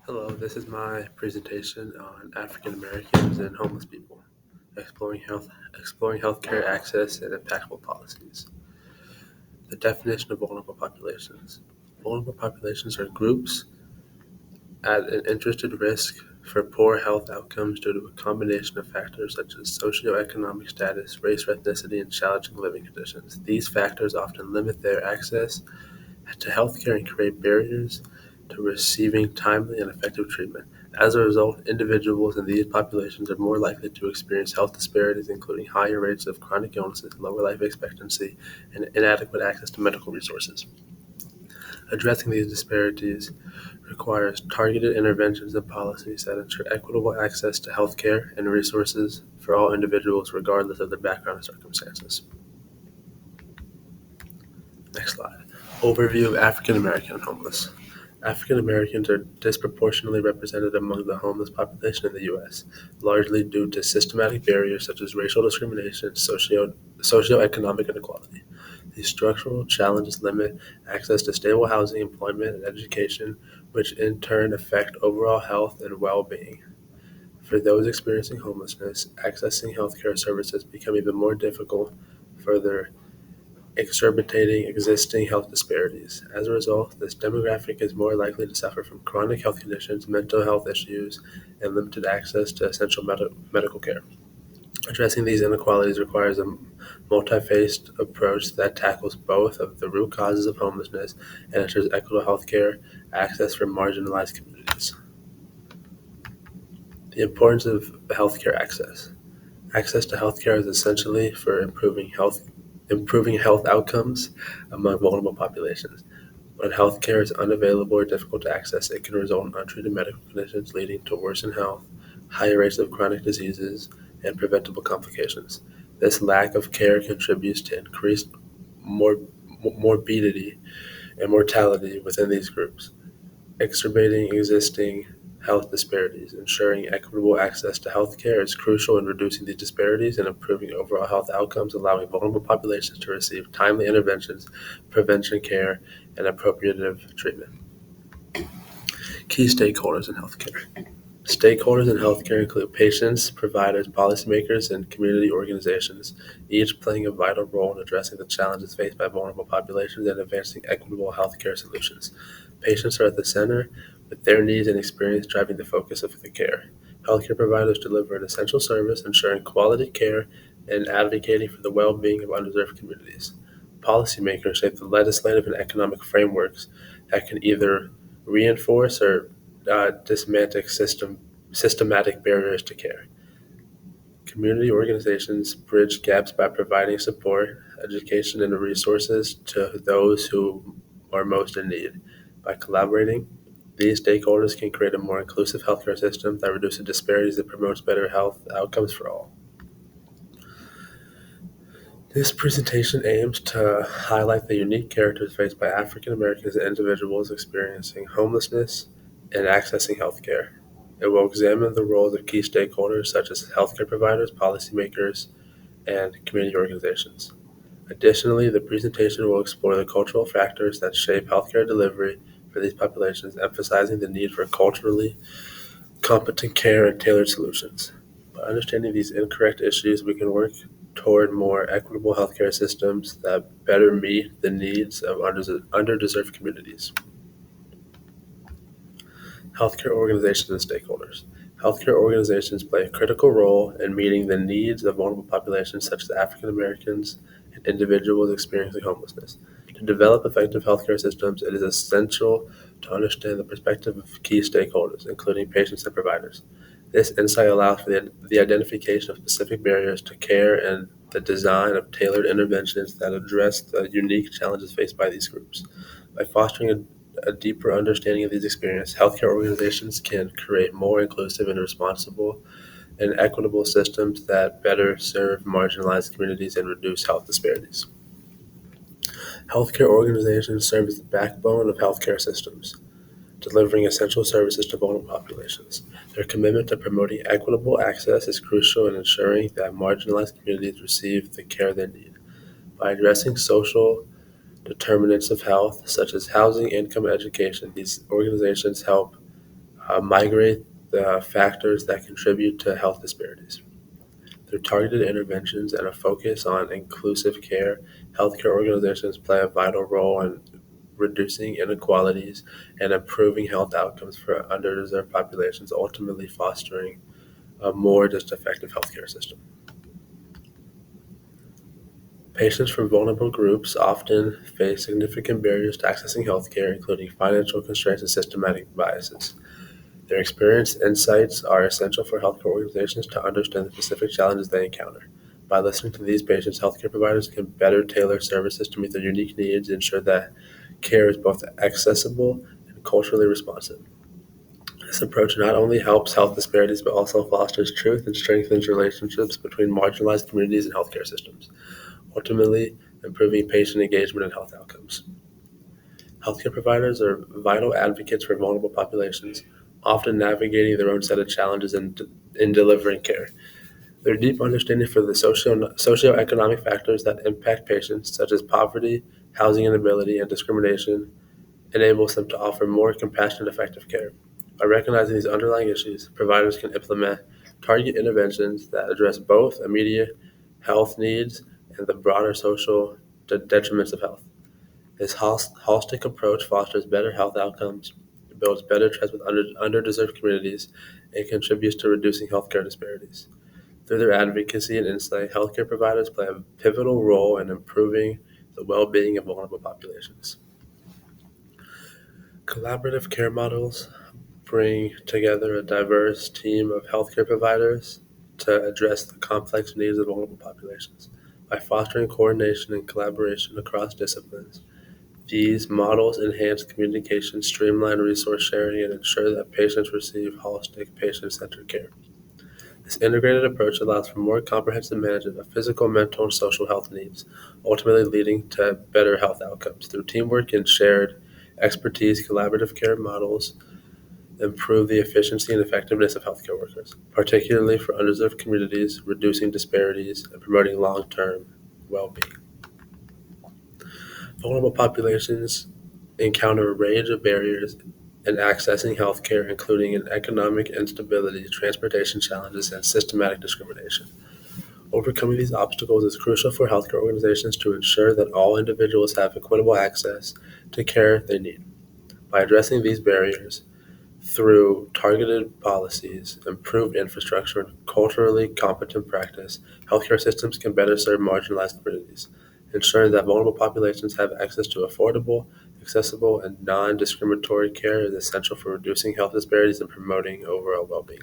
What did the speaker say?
Hello, this is my presentation on African Americans and homeless people, exploring healthcare access and impactful policies. The definition of vulnerable populations. Vulnerable populations are groups at an interested risk for poor health outcomes due to a combination of factors such as socioeconomic status, race, ethnicity, and challenging living conditions. These factors often limit their access to healthcare and create barriers to receiving timely and effective treatment. As a result, individuals in these populations are more likely to experience health disparities, including higher rates of chronic illnesses, lower life expectancy, and inadequate access to medical resources. Addressing these disparities requires targeted interventions and policies that ensure equitable access to healthcare and resources for all individuals, regardless of their background and circumstances. Next slide. Overview of African American and homeless. African Americans are disproportionately represented among the homeless population in the U.S., largely due to systematic barriers such as racial discrimination, and socioeconomic inequality. These structural challenges limit access to stable housing, employment, and education, which in turn affect overall health and well-being. For those experiencing homelessness, accessing healthcare services become even more difficult, further exacerbating existing health disparities. As a result, this demographic is more likely to suffer from chronic health conditions, mental health issues, and limited access to essential medical care. Addressing these inequalities requires a multi-faced approach that tackles both of the root causes of homelessness and ensures equitable health care access for marginalized communities. The importance of healthcare access. Access to healthcare is essentially for improving health outcomes among vulnerable populations. When healthcare is unavailable or difficult to access, it can result in untreated medical conditions leading to worsened health, higher rates of chronic diseases, and preventable complications. This lack of care contributes to increased mor- morbidity and mortality within these groups, exacerbating existing health disparities. Ensuring equitable access to health care is crucial in reducing these disparities and improving overall health outcomes, allowing vulnerable populations to receive timely interventions, prevention care, and appropriate treatment. Key stakeholders in healthcare. Stakeholders in healthcare include patients, providers, policymakers, and community organizations, each playing a vital role in addressing the challenges faced by vulnerable populations and advancing equitable healthcare solutions. Patients are at the center, with their needs and experience driving the focus of the care. Healthcare providers deliver an essential service, ensuring quality care and advocating for the well-being of underserved communities. Policymakers shape the legislative and economic frameworks that can either reinforce or dismantle systematic barriers to care. Community organizations bridge gaps by providing support, education, and resources to those who are most in need. By collaborating, these stakeholders can create a more inclusive healthcare system that reduces disparities and promotes better health outcomes for all. This presentation aims to highlight the unique characters faced by African Americans and individuals experiencing homelessness and accessing healthcare. It will examine the roles of key stakeholders such as healthcare providers, policymakers, and community organizations. Additionally, the presentation will explore the cultural factors that shape healthcare delivery for these populations, emphasizing the need for culturally competent care and tailored solutions. By understanding these incorrect issues, we can work toward more equitable healthcare systems that better meet the needs of underdeserved communities. Healthcare organizations and stakeholders. Healthcare organizations play a critical role in meeting the needs of vulnerable populations such as African Americans and individuals experiencing homelessness. To develop effective healthcare systems, it is essential to understand the perspective of key stakeholders, including patients and providers. This insight allows for the identification of specific barriers to care and the design of tailored interventions that address the unique challenges faced by these groups. By fostering a deeper understanding of these experiences, healthcare organizations can create more inclusive and responsible and equitable systems that better serve marginalized communities and reduce health disparities. Healthcare organizations serve as the backbone of healthcare systems, delivering essential services to vulnerable populations. Their commitment to promoting equitable access is crucial in ensuring that marginalized communities receive the care they need. By addressing social determinants of health, such as housing, income, and education, these organizations help migrate the factors that contribute to health disparities. Through targeted interventions and a focus on inclusive care, healthcare organizations play a vital role in reducing inequalities and improving health outcomes for underserved populations, ultimately fostering a more just effective healthcare system. Patients from vulnerable groups often face significant barriers to accessing healthcare, including financial constraints and systematic biases. Their experience insights are essential for healthcare organizations to understand the specific challenges they encounter. By listening to these patients, healthcare providers can better tailor services to meet their unique needs and ensure that care is both accessible and culturally responsive. This approach not only helps health disparities but also fosters truth and strengthens relationships between marginalized communities and healthcare systems, ultimately improving patient engagement and health outcomes. Healthcare providers are vital advocates for vulnerable populations, often navigating their own set of challenges in delivering care. Their deep understanding for the socioeconomic factors that impact patients, such as poverty, housing inability, and discrimination, enables them to offer more compassionate, effective care. By recognizing these underlying issues, providers can implement target interventions that address both immediate health needs and the broader social detriments of health. This holistic approach fosters better health outcomes, builds better trust with underdeserved communities, and contributes to reducing healthcare disparities. Through their advocacy and insight, healthcare providers play a pivotal role in improving the well-being of vulnerable populations. Collaborative care models bring together a diverse team of healthcare providers to address the complex needs of vulnerable populations. By fostering coordination and collaboration across disciplines, these models enhance communication, streamline resource sharing, and ensure that patients receive holistic, patient-centered care. This integrated approach allows for more comprehensive management of physical, mental, and social health needs, ultimately leading to better health outcomes. Through teamwork and shared expertise, collaborative care models improve the efficiency and effectiveness of healthcare workers, particularly for underserved communities, reducing disparities and promoting long-term well-being. Vulnerable populations encounter a range of barriers in accessing healthcare, including in economic instability, transportation challenges, and systematic discrimination. Overcoming these obstacles is crucial for healthcare organizations to ensure that all individuals have equitable access to care they need. By addressing these barriers through targeted policies, improved infrastructure, and culturally competent practice, healthcare systems can better serve marginalized communities. Ensuring that vulnerable populations have access to affordable, accessible, and non discriminatory care is essential for reducing health disparities and promoting overall well being.